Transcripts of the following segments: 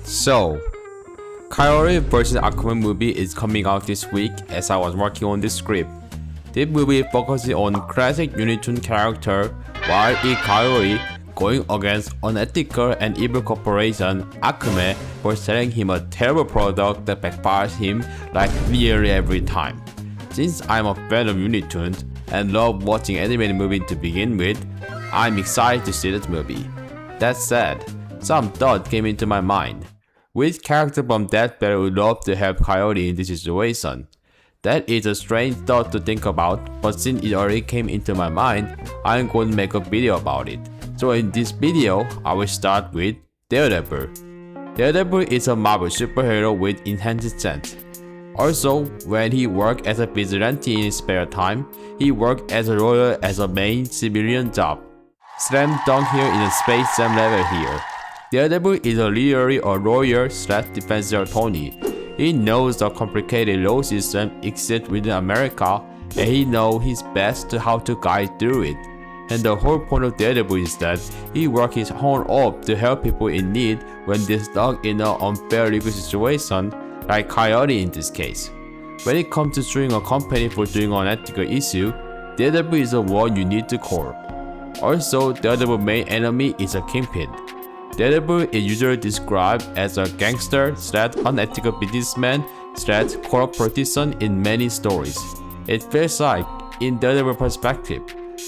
So, Coyote vs. ACME movie is coming out this week as I was working on this script. This movie focuses on classic Looney Tunes character Wile E. Coyote going against unethical and evil corporation ACME for selling him a terrible product that backfires him like nearly every time. Since I'm a fan of Looney Tunes and love watching animated movies to begin with, I'm excited to see this movie. That said, some thought came into my mind. Which character from Death Battle would love to help Coyote in this situation? That is a strange thought to think about, but since it already came into my mind, I'm going to make a video about it. So in this video, I will start with Daredevil. Daredevil is a Marvel superhero with enhanced sense. Also, when he worked as a vigilante in his spare time, he worked as a lawyer as a main civilian job. Slam dunk here in the Space Jam level here. Daredevil is a literally a lawyer/defense attorney. He knows the complicated law system exists within America, and he knows his best how to guide through it. And the whole point of Daredevil is that he works his horn off to help people in need when they're stuck in an unfair legal situation, like Coyote in this case. When it comes to suing a company for doing an ethical issue, Daredevil is the one you need to call. Also, Daredevil's main enemy is a kingpin. Daredevil is usually described as a gangster/unethical businessman/corrupt politician in many stories. It feels like, in Daredevil's perspective,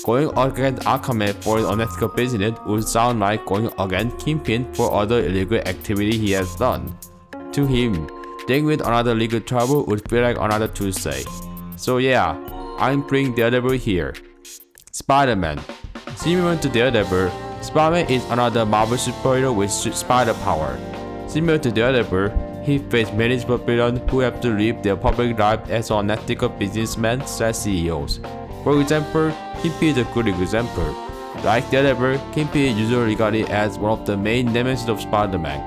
going against ACME for an unethical business would sound like going against Kingpin for other illegal activity he has done. To him, dealing with another legal trouble would feel like another Tuesday. So yeah, I'm bringing Daredevil here. Spider-Man. Similar to Daredevil, Spider-Man is another Marvel superhero with spider power. Similar to Daredevil, he faced many supervillains who have to live their public life as unethical businessmen/CEOs. For example, Kingpin is a good example. Like Daredevil, Kingpin is usually regarded as one of the main nemesis of Spider-Man.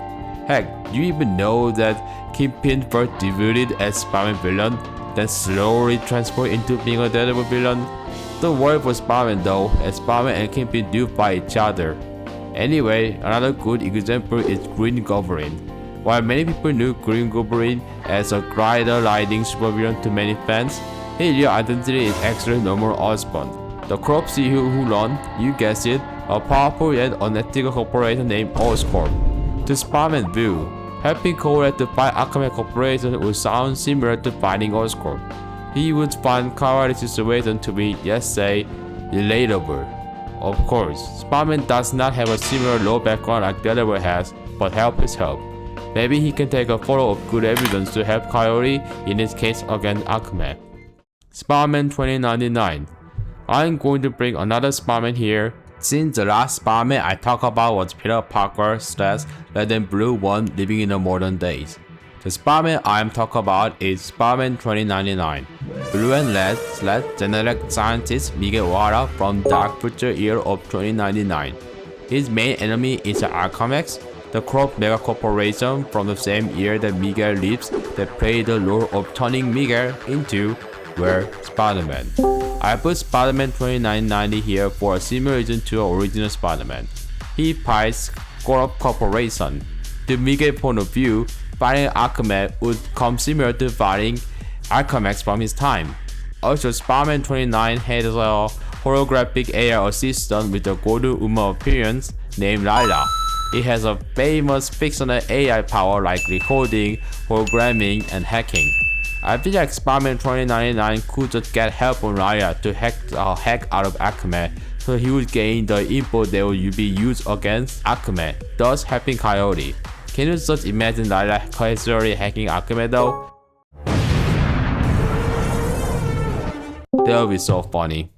Heck, do you even know that Kingpin first debuted as Spider-Man villain, then slowly transformed into being a Daredevil villain? Don't worry for Spider-Man though, as Spider-Man and Kingpin do fight each other. Anyway, another good example is Green Goblin. While many people knew Green Goblin as a glider-riding supervillain to many fans, his real identity is actually Norman Osborn, the corrupt CEO who runs, you guessed it, a powerful yet unethical corporation named Oscorp. To Spider-Man's view, helping Coyote to fight ACME Corporation would sound similar to fighting Oscorp. He would find Coyote's situation to be, let's say, relatable. Of course, Spider-Man does not have a similar law background like Daredevil has, but help is help. Maybe he can take a photo of good evidence to help Coyote in his case against ACME. Spider-Man 2099. I'm going to bring another Spider-Man here. Since the last Spider-Man I talked about was Peter Parker/Red and Blue one living in the modern days. The Spider-Man I'm talking about is Spider-Man 2099. Blue and Red/genetic scientist Miguel O'Hara from Dark Future year of 2099. His main enemy is the ACME, the corrupt mega corporation from the same year that Miguel lives that played the role of turning Miguel into, well, Spider-Man. I put Spider-Man 2099 here for a similar reason to the original Spider-Man. He fights corrupt corporation. To Miguel's point of view, fighting ACME would come similar to fighting ACME from his time. Also, Spider-Man 29 has a holographic AI assistant with a golden woman appearance named Lila. It has a famous fictional AI power like recording, programming, and hacking. I feel like Spider-Man 2099 could just get help from Lila to hack out of ACME, so he would gain the info that would be used against ACME, thus helping Coyote. Can you just imagine Lila casually hacking ACME though? That would be so funny.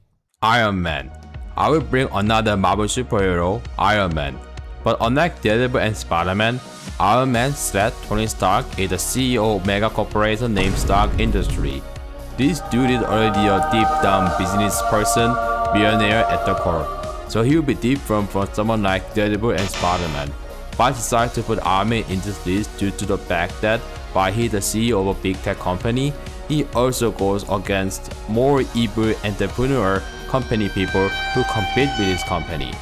Iron Man. I will bring another Marvel superhero, Iron Man. But unlike Daredevil and Spider-Man, Iron Man/Tony Stark is the CEO of mega corporation named Stark Industries. This dude is already a deep down business person, billionaire at the core. So he will be different from someone like Daredevil and Spider-Man. But decided to put Iron Man in this list due to the fact that while he is the CEO of a big tech company, he also goes against more evil entrepreneur company people who compete with his company.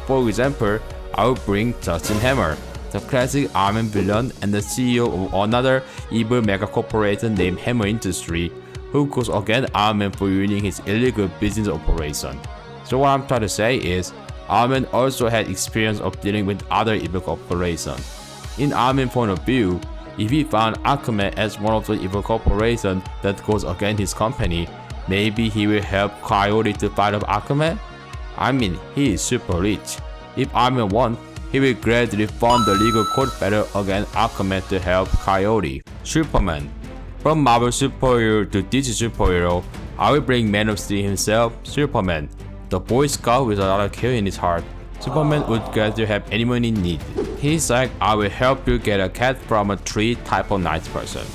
For example, I will bring Justin Hammer, the classic army villain and the CEO of another evil mega corporation named Hammer Industry, who goes against Iron Man for ruining his illegal business operation. So what I'm trying to say is, Iron Man also had experience of dealing with other evil corporations. In Iron Man's point of view, if he found ACME as one of the evil corporations that goes against his company, maybe he will help Coyote to fight off ACME? I mean, he is super rich. If Iron Man won, he will gradually fund the legal court battle against ACME to help Coyote. Superman. From Marvel superhero to DC superhero, I will bring Man of Steel himself, Superman. The Boy Scout with a lot of care in his heart. Superman would gladly help anyone in need. He's like, I will help you get a cat from a tree type of nice person.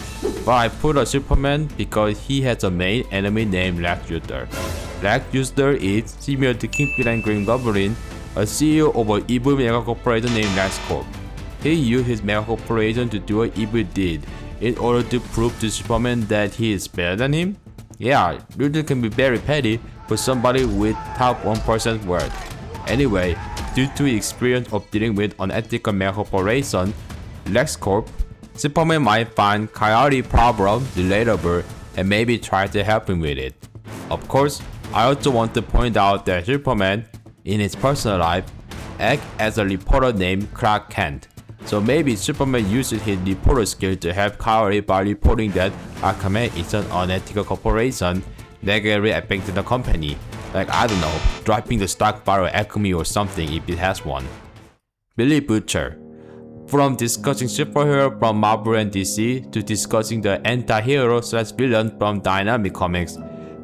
But I put a Superman because he has a main enemy named Lex Luthor. Lex Luthor is, similar to Kingpin and Green Goblin, a CEO of an evil mega corporation named LexCorp. He used his mega corporation to do an evil deed in order to prove to Superman that he is better than him. Yeah, Luthor can be very petty for somebody with top 1% worth. Anyway, due to his experience of dealing with unethical mega corporation, LexCorp, Superman might find Coyote problem relatable and maybe try to help him with it. Of course, I also want to point out that Superman, in his personal life, acts as a reporter named Clark Kent. So maybe Superman uses his reporter skill to help Coyote by reporting that ACME is an unethical corporation negatively affecting the company. Like, I don't know, dropping the stock bar of ACME or something if it has one. Billy Butcher. From discussing superhero from Marvel and DC to discussing the anti-hero / villain from Dynamic Comics,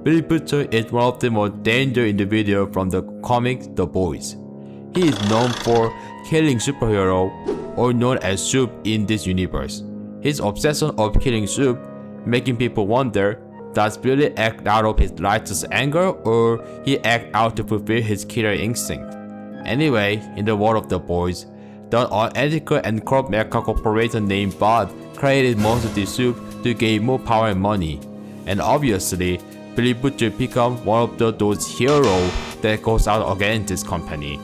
Billy Butcher is one of the most dangerous individuals from the comic The Boys. He is known for killing superheroes, or known as Soup in this universe. His obsession of killing Soup, making people wonder, does Billy act out of his righteous anger or he act out to fulfill his killer instinct? Anyway, in the world of The Boys, the unethical and corrupt mecha corporation named Bud created Monster D Soup to gain more power and money. And obviously, Billy Butcher becomes one of those heroes that goes out against this company.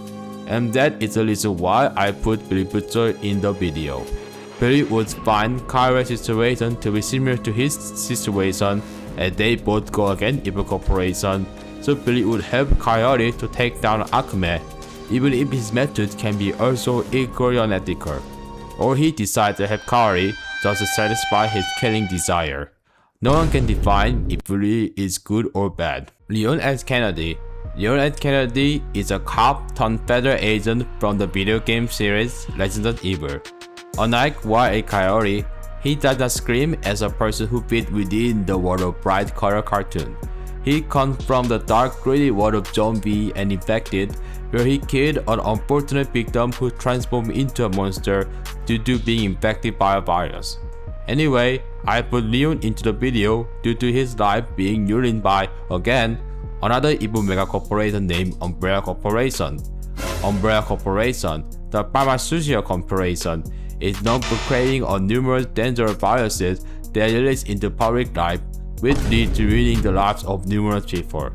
And that is the reason why I put Billy Butcher in the video. Billy would find Coyote's situation to be similar to his situation, and they both go against evil corporation, so Billy would help Coyote to take down ACME, even if his method can be also equally unethical. Or he decides to help Coyote just to satisfy his killing desire. No one can define if Billy is good or bad. Leon S. Kennedy. Leon S. Kennedy is a cop turned federal agent from the video game series Resident Evil. Unlike Wile E. Coyote, he does not scream as a person who fits within the world of bright color cartoon. He comes from the dark gritty world of zombie and infected, where he killed an unfortunate victim who transformed into a monster due to being infected by a virus. Anyway, I put Leon into the video due to his life being ruined by, again, another evil mega corporation named Umbrella Corporation. Umbrella Corporation, the pharmaceutical corporation, is known for creating numerous dangerous viruses that release into public life, which lead to ruining the lives of numerous people.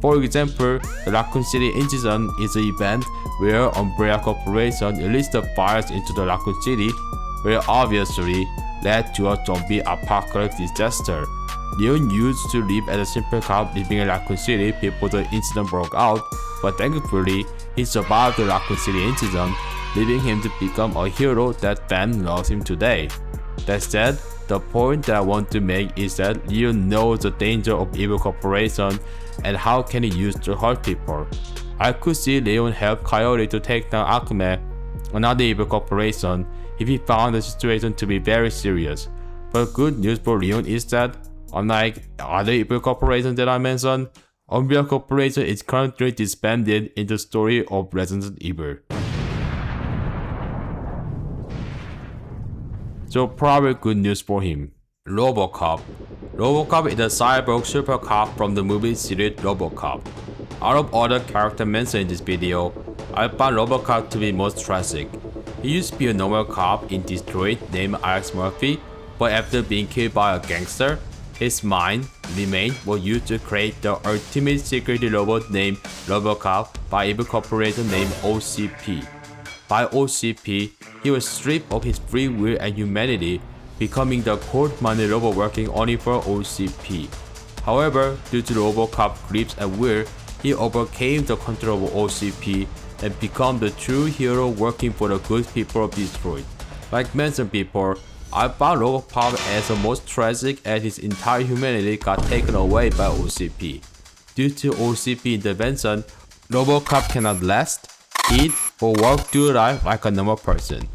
For example, the Raccoon City incident is an event where Umbrella Corporation released the virus into the Raccoon City, where obviously led to a zombie apocalypse disaster. Leon used to live as a simple cop living in Raccoon City before the incident broke out, but thankfully, he survived the Raccoon City incident, leading him to become a hero that fans love him today. That said, the point that I want to make is that Leon knows the danger of evil corporation and how can he use to hurt people. I could see Leon help Coyote to take down ACME, another evil corporation, if he found the situation to be very serious. But good news for Leon is that, unlike other evil corporations that I mentioned, Umbrella Corporation is currently disbanded in the story of Resident Evil. So probably good news for him. RoboCop. RoboCop is a cyborg super cop from the movie series RoboCop. Out of all the characters mentioned in this video, I found RoboCop to be most tragic. He used to be a normal cop in Detroit named Alex Murphy, but after being killed by a gangster, his mind remains was used to create the ultimate security robot named RoboCop by evil corporation named OCP. By OCP, he was stripped of his free will and humanity, becoming the cold-minded robot working only for OCP. However, due to RoboCop's grips and will, he overcame the control of OCP and became the true hero working for the good people of Detroit. Like mentioned before, I found RoboCop as the most tragic as his entire humanity got taken away by OCP. Due to OCP intervention, RoboCop cannot last, eat, or walk through life like a normal person.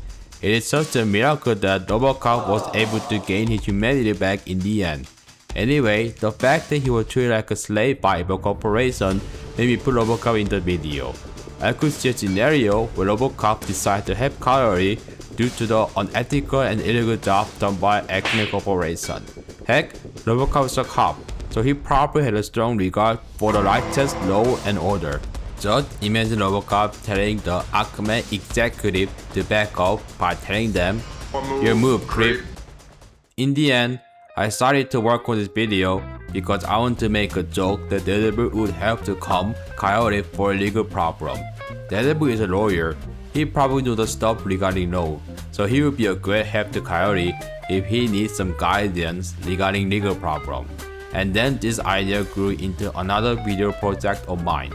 It is such a miracle that RoboCop was able to gain his humanity back in the end. Anyway, the fact that he was treated like a slave by a corporation made me put RoboCop in the video. I could see a scenario where RoboCop decided to help Coyote due to the unethical and illegal job done by ACME Corporation. Heck, RoboCop is a cop, so he probably had a strong regard for the righteous law and order. Just imagine RoboCop telling the ACME executive to back off by telling them, "Your move, creep." In the end, I started to work on this video because I want to make a joke that Daredevil would help to calm Coyote for a legal problem. Daredevil is a lawyer. He probably knows the stuff regarding law, so he would be a great help to Coyote if he needs some guidance regarding legal problem. And then this idea grew into another video project of mine.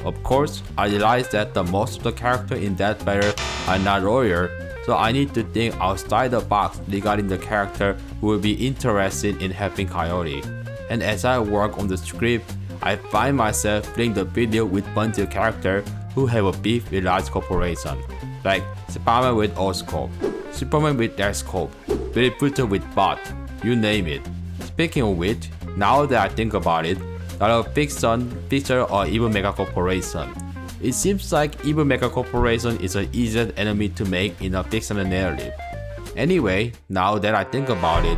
Of course, I realized that the most of the characters in that battle are not lawyer, so I need to think outside the box regarding the character who will be interested in helping Coyote. And as I work on the script, I find myself filling the video with bunch of characters who have a beef with large corporation, like Spider-Man with Oscorp, Superman with Descorp, Billy Butcher with Bot, you name it. Speaking of which, now that I think about it, not a fiction, or evil mega corporation. It seems like evil mega corporation is the easiest enemy to make in a fictional narrative. Anyway, now that I think about it,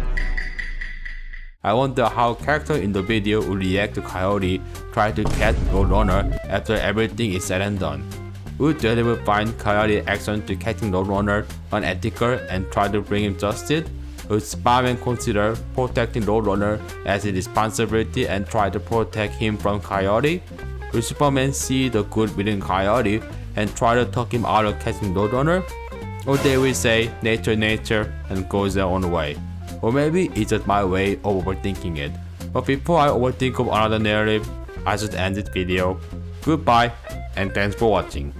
I wonder how character in the video will react to Coyote trying to catch Roadrunner after everything is said and done. Would Daredevil find Coyote's action to catching Roadrunner unethical and try to bring him justice? Would Spider-Man consider protecting Roadrunner as his responsibility and try to protect him from Coyote? Will Superman see the good within Coyote and try to talk him out of catching Roadrunner? Or they will say nature and goes their own way. Or maybe it's just my way of overthinking it. But before I overthink of another narrative, I should end this video. Goodbye and thanks for watching.